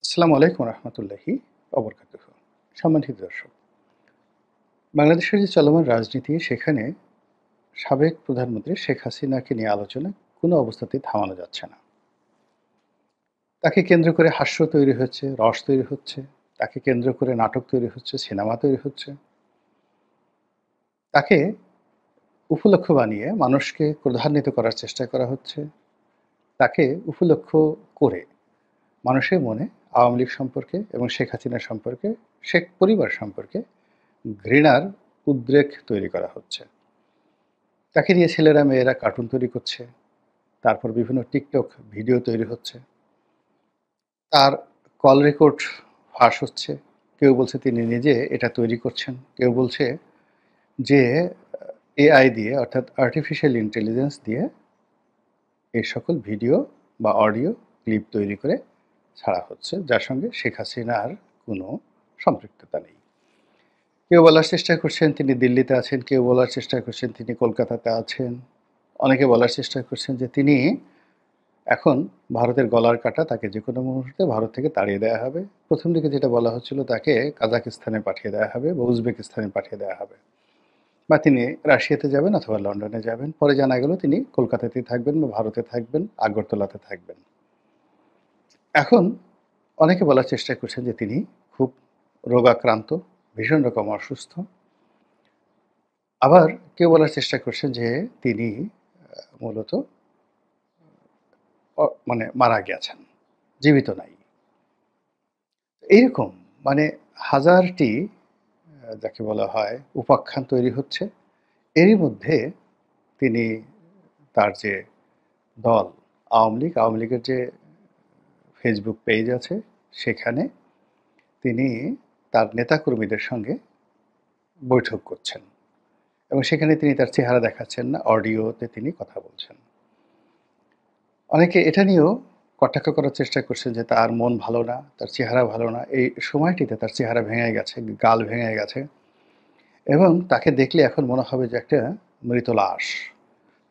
আসসালামু আলাইকুম রহমতুল্লাহি অবরকাতুহ। সম্মানিত দর্শক, বাংলাদেশের যে চলমান রাজনীতি সেখানে সাবেক প্রধানমন্ত্রী শেখ হাসিনাকে নিয়ে আলোচনা কোনো অবস্থাতেই থামানো যাচ্ছে না। তাকে কেন্দ্র করে হাস্য তৈরি হচ্ছে, রস তৈরি হচ্ছে, তাকে কেন্দ্র করে নাটক তৈরি হচ্ছে, সিনেমা তৈরি হচ্ছে। তাকে উপলক্ষ বানিয়ে মানুষকে ক্রোধান্বিত করার চেষ্টা করা হচ্ছে। তাকে উপলক্ষ করে মানুষের মনে আওয়ামী লীগ সম্পর্কে এবং শেখ হাসিনা সম্পর্কে, শেখ পরিবার সম্পর্কে ঘৃণার উদ্রেক তৈরি করা হচ্ছে। তাকে নিয়ে ছেলেরা মেয়েরা কার্টুন তৈরি করছে, তারপর বিভিন্ন টিকটক ভিডিও তৈরি হচ্ছে, তার কল রেকর্ড ফাঁস হচ্ছে। কেউ বলছে তিনি নিজে এটা তৈরি করছেন, কেউ বলছে যে এআই দিয়ে অর্থাৎ আর্টিফিশিয়াল ইন্টেলিজেন্স দিয়ে এই সকল ভিডিও বা অডিও ক্লিপ তৈরি করে ছাড়া হচ্ছে, যার সঙ্গে শেখ হাসিনার কোনো সম্পৃক্ততা নেই। কেউ বলার চেষ্টা করছেন তিনি দিল্লিতে আছেন, কেউ বলার চেষ্টা করছেন তিনি কলকাতাতে আছেন, অনেকে বলার চেষ্টা করছেন যে তিনি এখন ভারতের গলার কাটা, তাকে যে কোনো মুহূর্তে ভারত থেকে তাড়িয়ে দেওয়া হবে। প্রথম দিকে যেটা বলা হচ্ছিল তাকে কাজাকিস্তানে পাঠিয়ে দেওয়া হবে বা উজবেকিস্তানে পাঠিয়ে দেওয়া হবে, বা তিনি রাশিয়াতে যাবেন অথবা লন্ডনে যাবেন। পরে জানা গেল তিনি কলকাতাতেই থাকবেন বা ভারতে থাকবেন, আগরতলাতে থাকবেন। এখন অনেকে বলার চেষ্টা করছেন যে তিনি খুব রোগাক্রান্ত, ভীষণ রকম অসুস্থ। আবার কেউ বলার চেষ্টা করছেন যে তিনি মূলত মানে মারা গেছেন, জীবিত নাই। এইরকম মানে হাজারটি যাকে বলা হয় উপাখ্যান তৈরি হচ্ছে। এরই মধ্যে তিনি তার যে দল আওয়ামী লীগের যে ফেসবুক পেজ আছে সেখানে তিনি তার নেতাকর্মীদের সঙ্গে বৈঠক করছেন এবং সেখানে তিনি তার চেহারা দেখাচ্ছেন না, অডিওতে তিনি কথা বলছেন। অনেকে এটা নিয়েও কটাক্ষ করার চেষ্টা করছেন যে তার মন ভালো না, তার চেহারা ভালো না। এই সময়টিতে তার চেহারা ভেঙে গেছে, গাল ভেঙে গেছে এবং তাকে দেখলে এখন মনে হবে যে একটা মৃত লাশ।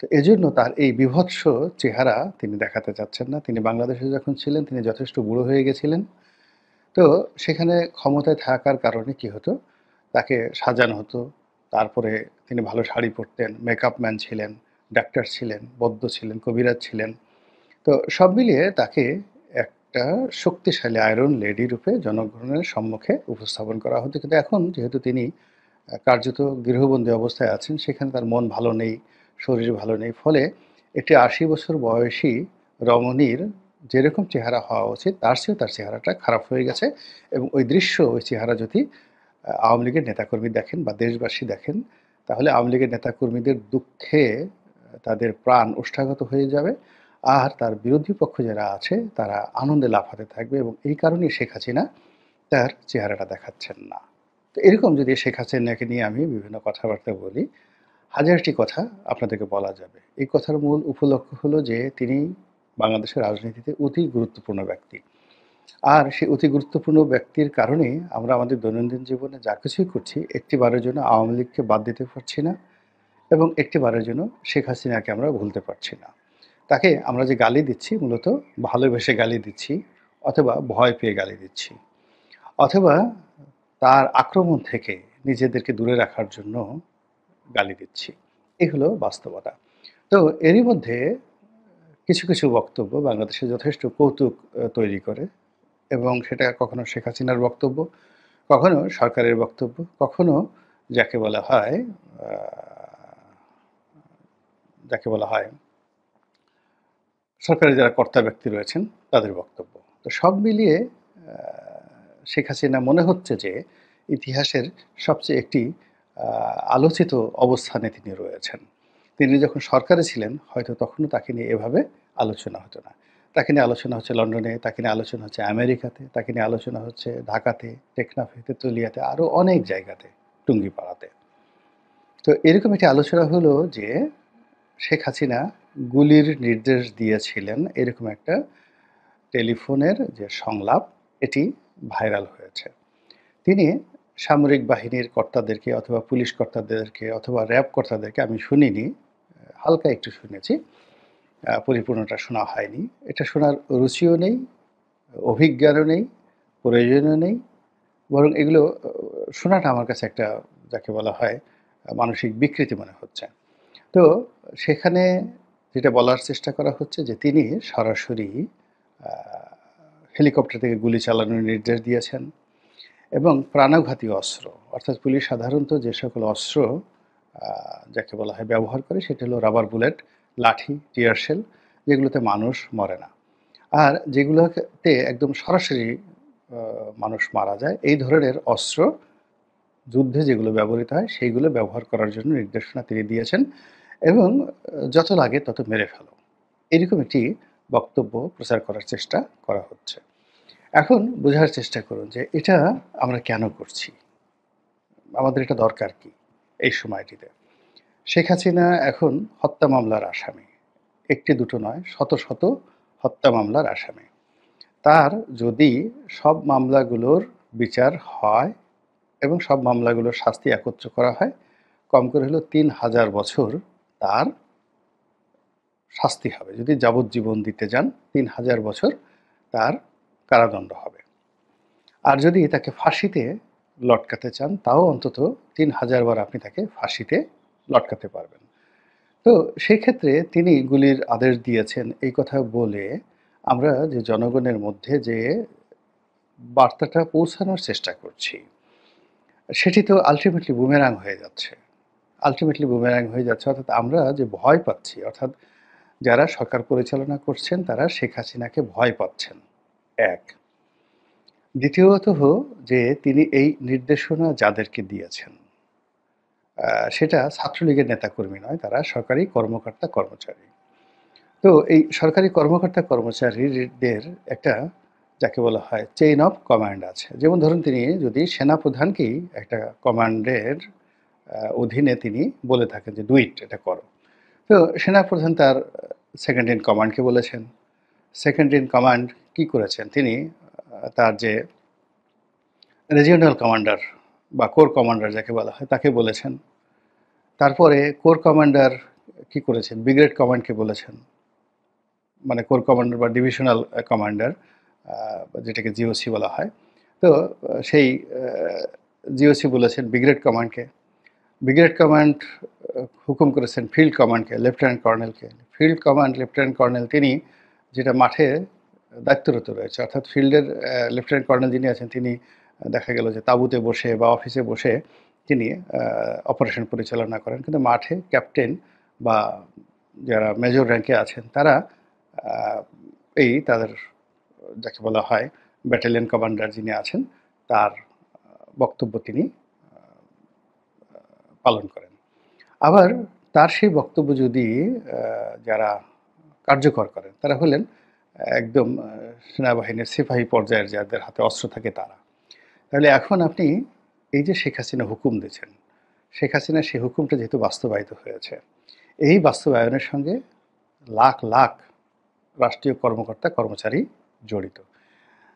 তো এজন্য তার এই বীভৎস চেহারা তিনি দেখাতে চাচ্ছেন না। তিনি বাংলাদেশে যখন ছিলেন তিনি যথেষ্ট বুড়ো হয়ে গেছিলেন। তো সেখানে ক্ষমতায় থাকার কারণে কি হতো, তাকে সাজানো হতো। তারপরে তিনি ভালো শাড়ি পরতেন, মেকআপ ম্যান ছিলেন, ডাক্তার ছিলেন, বৈদ্য ছিলেন, কবিরাজ ছিলেন। তো সব মিলিয়ে তাকে একটা শক্তিশালী আয়রন লেডি রূপে জনগণের সম্মুখে উপস্থাপন করা হতো। কিন্তু এখন যেহেতু তিনি কার্যত গৃহবন্দী অবস্থায় আছেন, সেখানে তার মন ভালো নেই, শরীর ভালো নেই। ফলে একটি ৮০ বছর বয়সী রমণীর যেরকম চেহারা হওয়া উচিত তার চেয়েও তার চেহারাটা খারাপ হয়ে গেছে এবং ওই দৃশ্য, ওই চেহারা যদি আওয়ামী লীগের নেতাকর্মী দেখেন বা দেশবাসী দেখেন, তাহলে আওয়ামী লীগের নেতাকর্মীদের দুঃখে তাদের প্রাণ ওষ্ঠাগত হয়ে যাবে। আর তার বিরোধী পক্ষ যারা আছে তারা আনন্দে লাফাতে থাকবে এবং এই কারণেই শেখ হাসিনা তার চেহারাটা দেখাচ্ছেন না। তো এরকম যদি শেখ হাসিনাকে নিয়ে আমি বিভিন্ন কথাবার্তা বলি, হাজারটি কথা আপনাদেরকে বলা যাবে। এই কথার মূল উপলক্ষ হলো যে তিনি বাংলাদেশের রাজনীতিতে অতি গুরুত্বপূর্ণ ব্যক্তি। আর সেই অতি গুরুত্বপূর্ণ ব্যক্তির কারণেই আমরা আমাদের দৈনন্দিন জীবনে যা কিছুই করছি, একটিবারের জন্য আওয়ামী লীগকে বাদ দিতে পারছি না এবং একটিবারের জন্য শেখ হাসিনাকে আমরা ভুলতে পারছি না। তাকে আমরা যে গালি দিচ্ছি মূলত ভালোবেসে গালি দিচ্ছি, অথবা ভয় পেয়ে গালি দিচ্ছি, অথবা তার আক্রমণ থেকে নিজেদেরকে দূরে রাখার জন্য গালি দিচ্ছি। এই হলো বাস্তবতা। তো এরই মধ্যে কিছু, কিছু বক্তব্য বাংলাদেশে যথেষ্ট কৌতুক তৈরি করে এবং সেটা কখনো শেখ হাসিনার বক্তব্য, কখনো সরকারের বক্তব্য, কখনো যাকে বলা হয় আ যাকে বলা হয় সরকারের যারা কর্তা ব্যক্তি রয়েছেন তাদের বক্তব্য। তো সব মিলিয়ে শেখ হাসিনা মনে হচ্ছে যে ইতিহাসের সবচেয়ে একটি আলোচিত অবস্থানে তিনি রয়েছেন। তিনি যখন সরকারে ছিলেন হয়তো তখনও তাকে নিয়ে এভাবে আলোচনা হতো না। তাকে নিয়ে আলোচনা হচ্ছে লন্ডনে, তাকে নিয়ে আলোচনা হচ্ছে আমেরিকাতে, তাকে নিয়ে আলোচনা হচ্ছে ঢাকাতে, টেকনাফে, তেঁতুলিয়াতে, আরও অনেক জায়গাতে, টুঙ্গিপাড়াতে। তো এরকম একটি আলোচনা হলো যে শেখ হাসিনা গুলির নির্দেশ দিয়েছিলেন, এরকম একটা টেলিফোনের যে সংলাপ এটি ভাইরাল হয়েছে। তিনি সামরিক বাহিনীর কর্তাদেরকে অথবা পুলিশ কর্তাদেরকে অথবা র্যাব কর্তাদেরকে আমি শুনিনি, হালকা একটু শুনেছি, পরিপূর্ণটা শোনা হয়নি। এটা শোনার রুচিও নেই, অভিজ্ঞানও নেই প্রয়োজনও নেই। বরং এগুলো শোনাটা আমার কাছে একটা যাকে বলা হয় মানসিক বিকৃতি মনে হচ্ছে। তো সেখানে যেটা বলার চেষ্টা করা হচ্ছে যে তিনি সরাসরি আ হেলিকপ্টার থেকে গুলি চালানোর নির্দেশ দিয়েছেন এবং প্রাণঘাতী অস্ত্র অর্থাৎ পুলিশ সাধারণত যে সকল অস্ত্র আ যাকে বলা হয় ব্যবহার করে সেটা হলো রাবার বুলেট, লাঠি, টিয়ার শেল যেগুলোতে মানুষ মরে না। আর যেগুলোতে একদম সরাসরি আ মানুষ মারা যায় এই ধরনের অস্ত্র যুদ্ধে যেগুলো ব্যবহৃত হয় সেইগুলো ব্যবহার করার জন্য নির্দেশনা তিনি দিয়েছেন এবং যত লাগে তত মেরে ফেলো। এরকম একটি বক্তব্য প্রচার করার চেষ্টা করা হচ্ছে। এখন বোঝার চেষ্টা করুন যে এটা আমরা কেন করছি? আমাদের এটা দরকার কি এই সময়টিতে? শেখ হাসিনা এখন হত্যা মামলার আসামি। একটি দুটো নয়, শত, শত হত্যা মামলার আসামি। তার যদি সব মামলাগুলোর বিচার হয় এবং সব মামলাগুলোর শাস্তি একত্র করা হয়, কম করে হলেও ৩,০০০ বছর তার শাস্তি হবে। যদি যাবজ্জীবন দিতে যান ৩,০০০ বছর তার কারাদণ্ড হবে। আর যদি তাকে ফাঁসিতে লটকাতে চান তাও অন্তত ৩,০০০ বার আপনি তাকে ফাঁসিতে লটকাতে পারবেন। তো সেক্ষেত্রে তিনি গুলির আদেশ দিয়েছেন এই কথা বলে আমরা যে জনগণের মধ্যে যে বার্তাটা পৌঁছানোর চেষ্টা করছি, সেটি তো আল্টিমেটলি বুমেরাং হয়ে যাচ্ছে। আল্টিমেটলি বুমেরাং হয়ে যাচ্ছে অর্থাৎ আমরা যে ভয় পাচ্ছি অর্থাৎ যারা সরকার পরিচালনা করছেন তারা শেখ হাসিনাকে ভয় পাচ্ছেন, ১। দ্বিতীয়ত যে তিনি এই নির্দেশনা যাদেরকে দিয়েছেন, আ সেটা ছাত্রলীগের নেতাকর্মী নয়, তারা সরকারি কর্মকর্তা-কর্মচারী। তো এই সরকারি কর্মকর্তা-কর্মচারীদের একটা যাকে বলা হয় চেইন অফ কমান্ড আছে। যেমন ধরুন তিনি যদি সেনাপ্রধানকেই একটা কমান্ডের অধীনে তিনি বলে থাকেন যে, "ডু ইট, এটা করো।" তো সেনাপ্রধান তার সেকেন্ড ইন কমান্ডকে বলেছেন। সেকেন্ড ইন কমান্ড কি করেছেন? তিনি তার যে রিজিওনাল কমান্ডার বা কোর কমান্ডার যাকে বলা হয় তাকে বলেছেন। তারপরে কোর কমান্ডার কি করেছেন? ব্রিগেড কমান্ডকে বলেছেন। মানে কোর কমান্ডার বা ডিভিশনাল কমান্ডার যেটাকে জিওসি বলা হয়। তো সেই জিওসি বলেছেন ব্রিগেড কমান্ডকে। ব্রিগেড কমান্ড হুকুম করেছেন ফিল্ড কমান্ডকে, লেফটেন্যান্ট কর্নেলকে। ফিল্ড কমান্ড লেফটেন্যান্ট কর্নেল তিনি যেটা মাঠে দায়িত্বরত রয়েছে অর্থাৎ ফিল্ডের লেফটেন্যান্ট কর্নেল যিনি আছেন তিনি দেখা গেল যে তাঁবুতে বসে বা অফিসে বসে তিনি অপারেশন পরিচালনা করেন। কিন্তু মাঠে ক্যাপ্টেন বা যারা মেজর র্যাঙ্কে আছেন তারা আ এই তাদের যাকে বলা হয় ব্যাটালিয়ন কমান্ডার যিনি আছেন তার বক্তব্য তিনি আ পালন করেন। আবার তার সেই বক্তব্য যদি আ যারা কার্যকর করেন তারা হলেন একদম সেনাবাহিনীর সিপাহী পর্যায়ের যাদের হাতে অস্ত্র থাকে তারা। তাহলে এখন আপনি এই যে শেখ হাসিনা হুকুম দিয়েছেন, শেখ হাসিনার সেই হুকুমটা যেহেতু বাস্তবায়িত হয়েছে, এই বাস্তবায়নের সঙ্গে লাখ, লাখ রাষ্ট্রীয় কর্মকর্তা কর্মচারী জড়িত।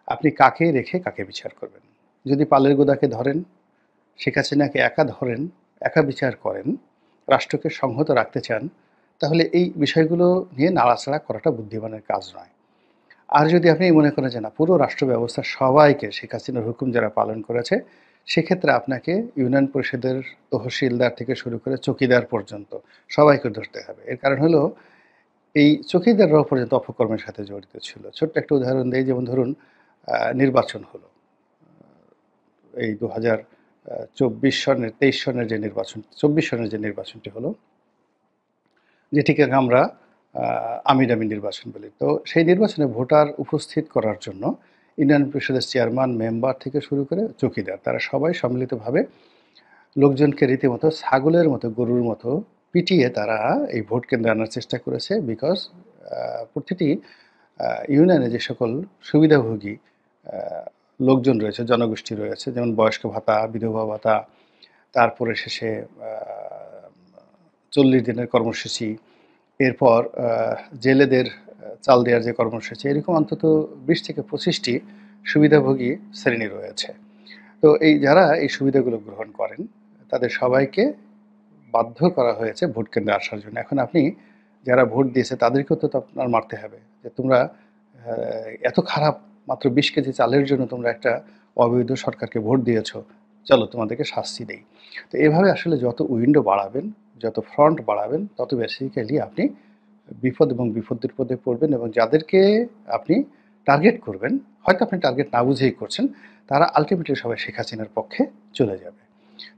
আপনি কাকে রেখে কাকে বিচার করবেন? যদি পালের গোদাকে ধরেন, শেখ হাসিনাকে একা ধরেন, একা বিচার করেন, রাষ্ট্রকে সংহত রাখতে চান, তাহলে এই বিষয়গুলো নিয়ে নাড়াচাড়া করাটা বুদ্ধিমানের কাজ নয়। আর যদি আপনি মনে করেন যে না পুরো রাষ্ট্র ব্যবস্থার সবাইকে শেখ হাসিনার হুকুম যারা পালন করেছে, সেক্ষেত্রে আপনাকে ইউনিয়ন পরিষদের তহসিলদার থেকে শুরু করে চৌকিদার পর্যন্ত সবাইকে ধরতে হবে। এর কারণ হলো এই চৌকিদাররাও পর্যন্ত অপকর্মের সাথে জড়িত ছিল। ছোট্ট একটা উদাহরণ দেই যেমন ধরুন নির্বাচন হলো। এই ২০২৪ সনের ২৩ সনের যে নির্বাচন ২৪ সনের যে নির্বাচনটি হলো, যেটিকে আমরা আ আমিডামি নির্বাচন বলি। তো সেই নির্বাচনে ভোটার উপস্থিত করার জন্য ইউনিয়ন পরিষদের চেয়ারম্যান, মেম্বার থেকে শুরু করে চৌকিদার তারা সবাই সম্মিলিতভাবে লোকজনকে রীতিমতো ছাগলের মতো, গরুর মতো পিটিয়ে তারা এই ভোট কেন্দ্রে আনার চেষ্টা করেছে। বিকজ প্রতিটি ইউনিয়নে যে সকল সুবিধাভোগী আ লোকজন রয়েছে, জনগোষ্ঠী রয়েছে যেমন বয়স্ক ভাতা, বিধবা ভাতা, তারপরে শেষে আ ৪০ দিনের কর্মসূচি, এরপর জেলেদের চাল দেওয়ার যে কর্মসূচি, এরকম অন্তত ২০ থেকে ২৫ টি সুবিধাভোগী শ্রেণী রয়েছে। তো এই যারা এই সুবিধাগুলো গ্রহণ করেন, তাদের সবাইকে বাধ্য করা হয়েছে ভোট কেন্দ্রে আসার জন্য। এখন আপনি যারা ভোট দিয়েছে তাদেরকেও তো আপনার মারতে হবে যে তোমরা এত খারাপ মাত্র ২০ কেজি চালের জন্য তোমরা একটা অবৈধ সরকারকে ভোট দিয়েছ, চলো তোমাদেরকে শাস্তি দেই। তো এভাবে আসলে যত উইন্ডো বাড়াবেন, যত ফ্রন্ট বাড়াবেন, তত বেসিক্যালি আপনি বিপদ এবং বিপদে পড়বেন, এবং যাদেরকে আপনি টার্গেট করবেন, হয়তো আপনি টার্গেট না বুঝেই করছেন, তারা আল্টিমেটলি সবাই শেখ হাসিনার পক্ষে চলে যাবে।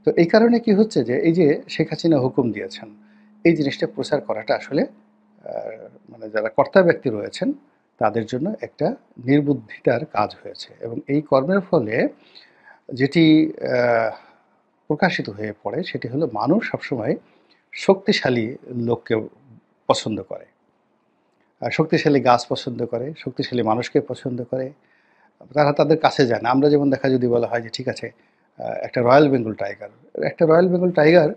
তো এই কারণে কি হচ্ছে যে এই যে শেখ হাসিনা হুকুম দিয়েছেন, এই জিনিসটা প্রচার করাটা আসলে মানে যারা কর্তা ব্যক্তি রয়েছেন তাদের জন্য একটা নির্বুদ্ধিতার কাজ হয়েছে, এবং এই কর্মের ফলে যেটি আহ, প্রকাশিত হয়ে পড়ে সেটি হলো মানুষ সবসময় শক্তিশালী লোককে পছন্দ করে, শক্তিশালী গাছ পছন্দ করে, শক্তিশালী মানুষকে পছন্দ করে। তারা তাদের কাছে যায় না। আমরা যেমন দেখা যদি বলা হয় যে ঠিক আছে, একটা রয়্যাল বেঙ্গল টাইগার, একটা রয়্যাল বেঙ্গল টাইগার,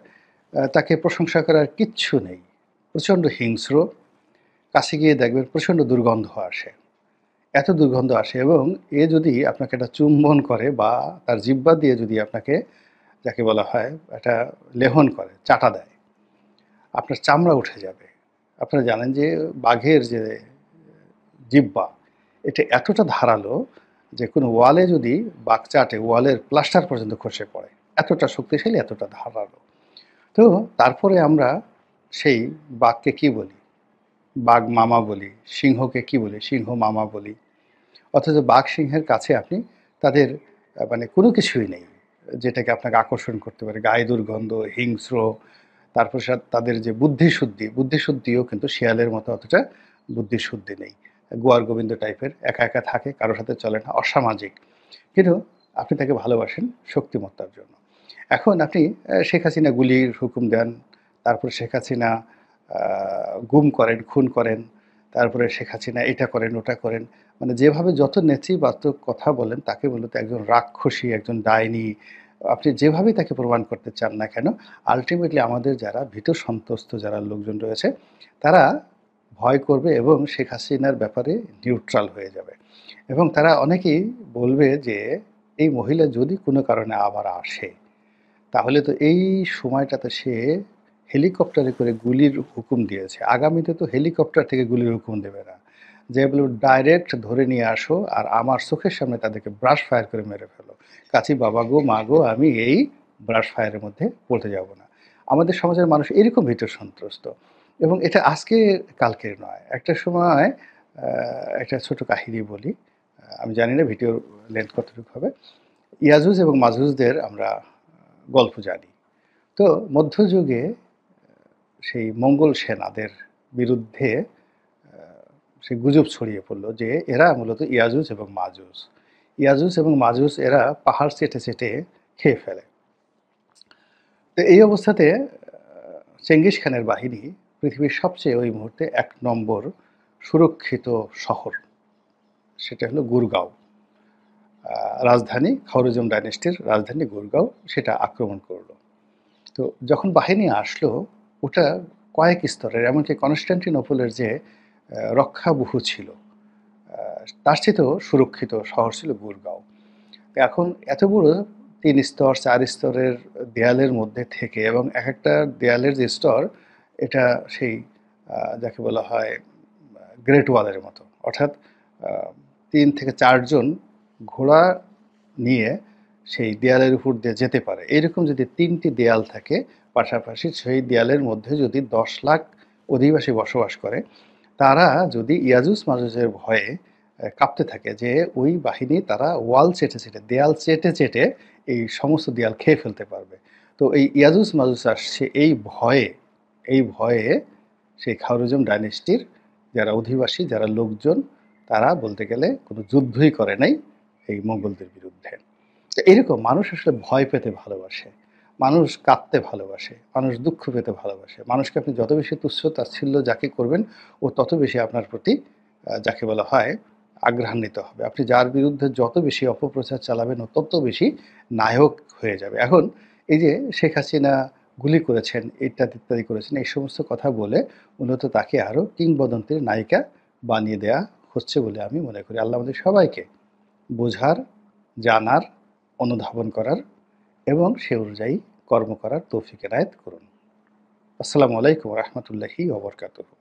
তাকে প্রশংসা করার কিচ্ছু নেই, প্রচণ্ড হিংস্র, কাছে গিয়ে দেখবেন প্রচণ্ড দুর্গন্ধ আসে, এত দুর্গন্ধ আসে, এবং এ যদি আপনাকে একটা চুম্বন করে বা তার জিহ্বা দিয়ে যদি আপনাকে, যাকে বলা হয়, একটা লেহন করে, চাটা দেয়, আপনার চামড়া উঠে যাবে। আপনারা জানেন যে বাঘের যে জিহ্বা, এটা এতটা ধারালো যে কোনো ওয়ালে যদি বাঘ চাটে, ওয়ালের প্লাস্টার পর্যন্ত খসে পড়ে, এতটা শক্তিশালী, এতটা ধারালো। তো তারপরে আমরা সেই বাঘকে কি বলি? বাঘ মামা বলি। সিংহকে কি বলি? সিংহ মামা বলি। অথচ বাঘ সিংহের কাছে আপনি তাদের মানে কোনো কিছুই নেই যেটাকে আপনাকে আকর্ষণ করতে পারে, গায়ে দুর্গন্ধ, হিংস্র, তারপর তাদের যে বুদ্ধিশুদ্ধিও কিন্তু শিয়ালের মতো অতটা বুদ্ধিশুদ্ধি নেই, গোয়ার গোবিন্দ টাইপের, একা একা থাকে, কারোর সাথে চলে না, অসামাজিক। কিন্তু আপনি তাকে ভালোবাসেন শক্তিমত্তার জন্য। এখন আপনি শেখ হাসিনা গুলির হুকুম দেন, তারপরে শেখ হাসিনা গুম করেন, খুন করেন, তারপরে শেখ হাসিনা এটা করেন, ওটা করেন, মানে যেভাবে যত নেতিবাচক কথা বলেন তাকে মূলত একজন রাক্ষসী, একজন ডাইনি, আপনি যেভাবেই তাকে প্রমাণ করতে চান না কেন, আলটিমেটলি আমাদের যারা ভীত সন্ত্রস্ত যারা লোকজন রয়েছে, তারা ভয় করবে এবং শেখ হাসিনার ব্যাপারে নিউট্রাল হয়ে যাবে। এবং তারা অনেকেই বলবে যে এই মহিলা যদি কোনো কারণে আবার আসে, তাহলে তো এই সময়টাতে সে হেলিকপ্টারে করে গুলির হুকুম দিয়েছে, আগামীতে তো হেলিকপ্টার থেকে গুলির হুকুম দেবে না, যে বলে ডাইরেক্ট ধরে নিয়ে আসো আর আমার চোখের সামনে তাদেরকে ব্রাশ ফায়ার করে মেরে ফেলো। কাছি বাবা গো, মা গো, আমি এই ব্রাশ ফায়ারের মধ্যে পড়তে যাব না। আমাদের সমাজের মানুষ এরকম ভীত সন্ত্রস্ত, এবং এটা আজকে কালকের নয়। একটা সময় একটা ছোট কাহিনী বলি, আমি জানি না ভিডিওর লেন্থ কতটুকু হবে। ইয়াজুজ এবং মাজুজদের আমরা গল্প জানি। তো মধ্যযুগে সেই মঙ্গল সেনাদের বিরুদ্ধে সেই গুজব ছড়িয়ে পড়লো যে এরা মূলত ইয়াজুজ এবং মাজুজ। ইয়াজুজ এবং মাজুজ এরা পাহাড় চেটে চেটে খেয়ে ফেলে। তো এই অবস্থাতে চেঙ্গিস খানের বাহিনী পৃথিবীর সবচেয়ে ওই মুহূর্তে ১ নম্বর সুরক্ষিত শহর, সেটা হলো গুরগাঁও, রাজধানী, খাওয়ারিজম ডাইনেস্টির রাজধানী গুরগাঁও, সেটা আক্রমণ করলো। তো যখন বাহিনী আসলো, ওটা কয়েক স্তরের, এমনকি কনস্টান্টিনোপলের যে রক্ষাবহু ছিল, তার চেয়েও সুরক্ষিত শহর ছিল গুরগাঁও। এখন এত বড় ৩ স্তর ৪ স্তরের দেয়ালের মধ্যে থেকে, এবং এক একটা দেয়ালের যে স্তর, এটা সেই যাকে বলা হয় গ্রেট ওয়ালের মতো, অর্থাৎ ৩ থেকে ৪ জন ঘোড়া নিয়ে সেই দেয়ালের উপর দিয়ে যেতে পারে। এইরকম যদি ৩টি দেয়াল থাকে পাশাপাশি, সেই দেয়ালের মধ্যে যদি ১০ লাখ অধিবাসী বসবাস করে, তারা যদি ইয়াজুজ মাজুজের ভয়ে কাঁপতে থাকে যে ওই বাহিনী তারা ওয়াল চেটে চেটে, দেয়াল চেটে চেটে এই সমস্ত দেয়াল খেয়ে ফেলতে পারবে। তো এই ইয়াজুজ মাজুজ আসছে এই ভয়ে সেই খাওয়ারিজম ডাইনেস্টির যারা অধিবাসী, যারা লোকজন, তারা বলতে গেলে কোনো যুদ্ধই করে নাই এই মঙ্গলদের বিরুদ্ধে। তো এরকম মানুষ আসলে ভয় পেতে ভালোবাসে, মানুষ কাঁদতে ভালোবাসে, মানুষ দুঃখ পেতে ভালোবাসে। মানুষকে আপনি যত বেশি তুচ্ছ তাচ্ছিল্য যাকে করবেন, ও তত বেশি আপনার প্রতি যাকে বলা হয় আগ্রহান্বিত হবে। আপনি যার বিরুদ্ধে যত বেশি অপপ্রচার চালাবেন, ও তত বেশি নায়ক হয়ে যাবে। এখন এই যে শেখ হাসিনা গুলি করেছেন, ইত্যাদি ইত্যাদি করেছেন, এই সমস্ত কথা বলে মূলত তাকে আরও কিংবদন্তির নায়িকা বানিয়ে দেয়া হচ্ছে বলে আমি মনে করি। আল্লাহ আমাদের সবাইকে বোঝার, জানার, অনুধাবন করার এবং সে অনুযায়ী কর্ম করার তৌফিক এনায়েত করুন। আসসালামু আলাইকুম ওয়া রাহমাতুল্লাহি ওয়া বারাকাতুহু।